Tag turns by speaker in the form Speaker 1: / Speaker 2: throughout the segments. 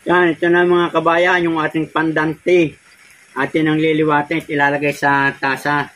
Speaker 1: Yan, ito na mga kabayan, yung ating pandan tea. Atin ang liliwatin at ilalagay sa tasa.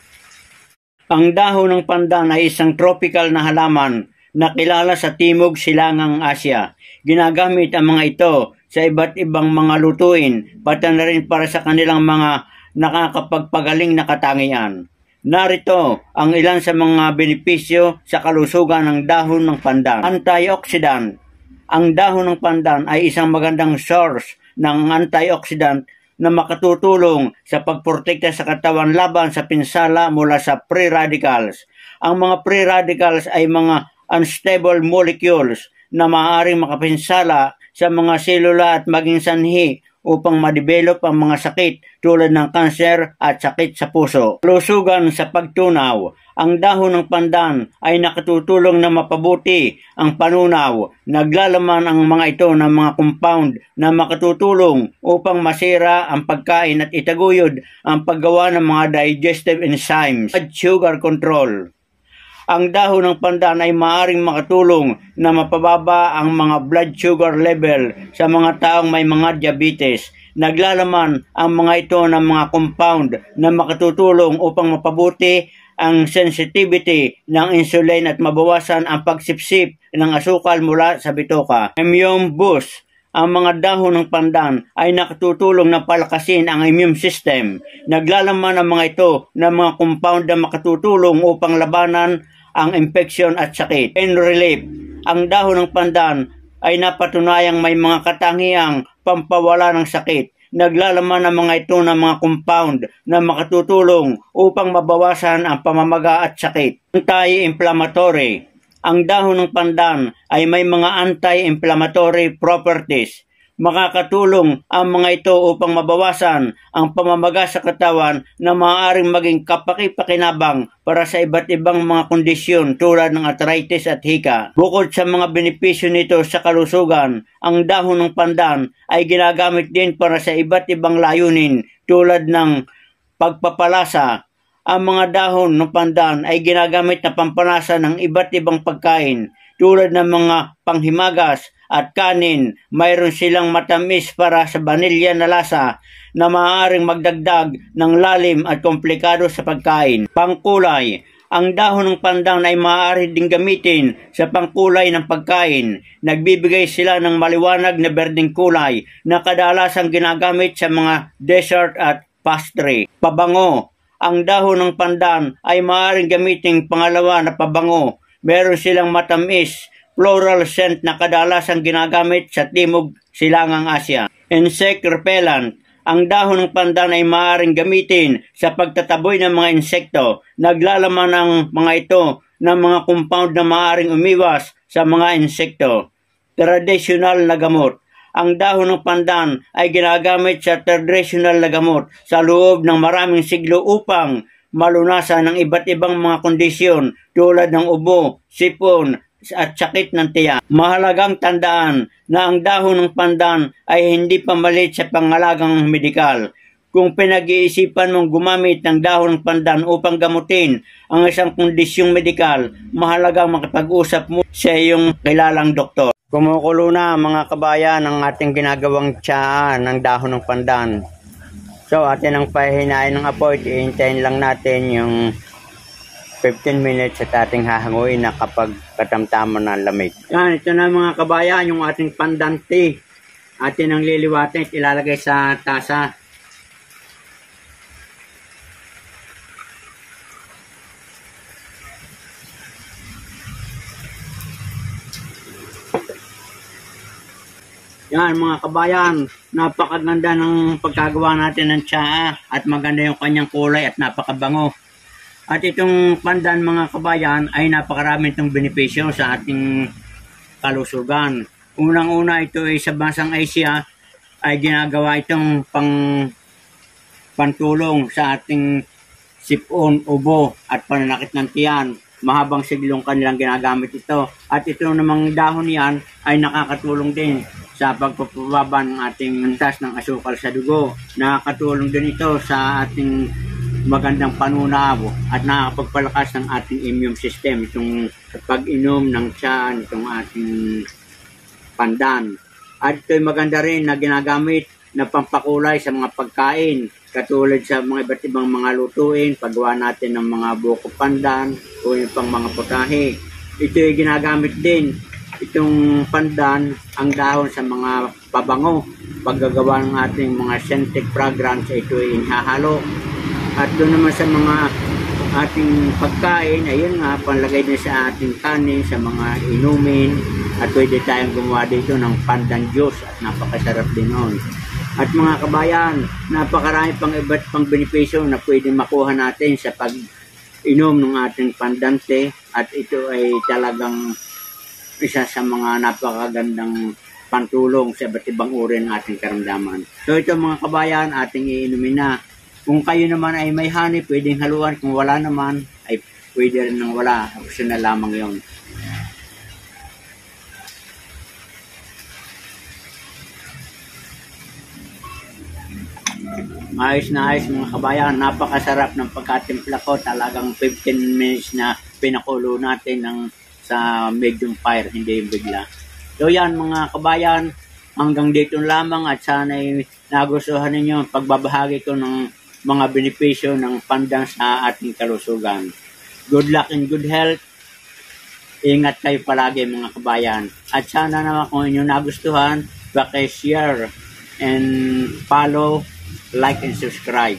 Speaker 1: Ang dahon ng pandan ay isang tropical na halaman na kilala sa Timog Silangang Asya. Ginagamit ang mga ito sa iba't ibang mga lutuin, pati na rin para sa kanilang mga nakakapagpagaling na katangian. Narito ang ilan sa mga benepisyo sa kalusugan ng dahon ng pandan. Antioxidant. Ang dahon ng pandan ay isang magandang source ng antioxidant na makatutulong sa pagprotekta sa katawan laban sa pinsala mula sa free radicals. Ang mga free radicals ay mga unstable molecules na maaaring makapinsala sa mga selula at maging sanhi upang ma-develop ang mga sakit tulad ng kanser at sakit sa puso. Kalusugan sa pagtunaw. Ang dahon ng pandan ay nakatutulong na mapabuti ang panunaw. Naglalaman ang mga ito ng mga compound na makatutulong upang masira ang pagkain at itaguyod ang paggawa ng mga digestive enzymes. Blood sugar control. Ang dahon ng pandan ay maaaring makatulong na mapababa ang mga blood sugar level sa mga taong may mga diabetes. Naglalaman ang mga ito ng mga compound na makatutulong upang mapabuti ang sensitivity ng insulin at mabawasan ang pagsipsip ng asukal mula sa bituka. Immune boost. Ang mga dahon ng pandan ay nakatutulong na palakasin ang immune system. Naglalaman ang mga ito ng mga compound na makatutulong upang labanan ang infection at sakit. Pain relief. Ang dahon ng pandan ay napatunayang may mga katangiang pampawala ng sakit. Naglalaman ang mga ito ng mga compound na makatutulong upang mabawasan ang pamamaga at sakit. Anti-inflammatory. Ang dahon ng pandan ay may mga anti-inflammatory properties. Makakatulong ang mga ito upang mabawasan ang pamamaga sa katawan na maaaring maging kapaki-pakinabang para sa iba't ibang mga kondisyon tulad ng arthritis at hika. Bukod sa mga benepisyo nito sa kalusugan, ang dahon ng pandan ay ginagamit din para sa iba't ibang layunin tulad ng pagpapalasa. Ang mga dahon ng pandan ay ginagamit na pampanasa ng iba't ibang pagkain tulad ng mga panghimagas at kanin. Mayroon silang matamis para sa vanilya na lasa na maaaring magdagdag ng lalim at komplikado sa pagkain. Pangkulay. Ang dahon ng pandan ay maaari ding gamitin sa pangkulay ng pagkain. Nagbibigay sila ng maliwanag na berdeng kulay na kadalasang ginagamit sa mga dessert at pastry. Pabango. Ang dahon ng pandan ay maaaring gamitin pangalawa na pabango. Meron silang matamis, floral scent na kadalasang ginagamit sa Timog Silangang Asya. Insect repellent. Ang dahon ng pandan ay maaaring gamitin sa pagtataboy ng mga insekto. Naglalaman ang mga ito ng mga compound na maaaring umiwas sa mga insekto. Traditional na gamot. Ang dahon ng pandan ay ginagamit sa traditional na gamot sa loob ng maraming siglo upang malunasan ng iba't ibang mga kondisyon tulad ng ubo, sipon, at sakit ng tiyak. Mahalagang tandaan na ang dahon ng pandan ay hindi pamalit sa pangalagang medikal. Kung pinag-iisipan mong gumamit ng dahon ng pandan upang gamutin ang isang kondisyong medikal, mahalagang makipag-usap mo sa iyong kilalang doktor. Kumukulo na mga kabayan ang ating ginagawang tsaa ng dahon ng pandan. So atin ang pahinain ng apoy, iintayin lang natin yung 15 minutes at ating hahanguin na kapag katamtaman ng lamig. Yan, ito na mga kabayan, yung ating pandan tea. Atin ang liliwatin at ilalagay sa tasa. Yan mga kabayan, napakaganda ng pagkagawa natin ng tsaa at maganda yung kanyang kulay at napakabango. At itong pandan mga kabayan ay napakarami itong benepisyo sa ating kalusugan. Unang-una ito ay sa bansang Asia ay ginagawa itong pantulong sa ating sipon, ubo at pananakit ng tiyan. Mahabang siglong kanilang ginagamit ito. At ito namang dahon yan ay nakakatulong din sa pagpapababa ng ating antas ng asukal sa dugo. Nakakatulong din ito sa ating magandang panunaw at nakakapagpalakas ng ating immune system. Itong pag-inom ng tsaa, itong ating pandan. At ito'y maganda rin na ginagamit na pampakulay sa mga pagkain, katulad sa mga iba't ibang mga lutuin, paggawa natin ng mga buko pandan o yung pang mga putahe. Ito'y ginagamit din, itong pandan, ang dahon sa mga pabango. Paggagawa ng ating mga scented fragrance, ito'y inihahalo. At doon naman sa mga ating pagkain, ayun nga, panlagay na sa ating kanin, sa mga inumin, at pwede tayong gumawa dito ng pandan juice at napakasarap din nun. At mga kabayan, napakarami pang iba't pang benepisyo na pwede makuha natin sa pag-inom ng ating pandante, at ito ay talagang isa sa mga napakagandang pantulong sa iba't ibang uri ng ating karamdaman. So ito mga kabayan, ating iinumin na. Kung kayo naman ay may honey, pwedeng haluan. Kung wala naman, ay pwede rin nang wala. Optional lamang yon. Ayos na ayos mga kabayan, napakasarap ng pagkatimpla ko. Talagang 15 minutes na pinakulo natin sa medium fire, hindi yung bigla. So yan mga kabayan, hanggang dito lamang, at sana'y nagustuhan ninyo ang pagbabahagi ko ng mga benepisyo ng pandan sa ating kalusugan. Good luck and good health. Ingat kayo palagi mga kabayan. At sana naman kung inyo nagustuhan, paki-share and follow, like and subscribe.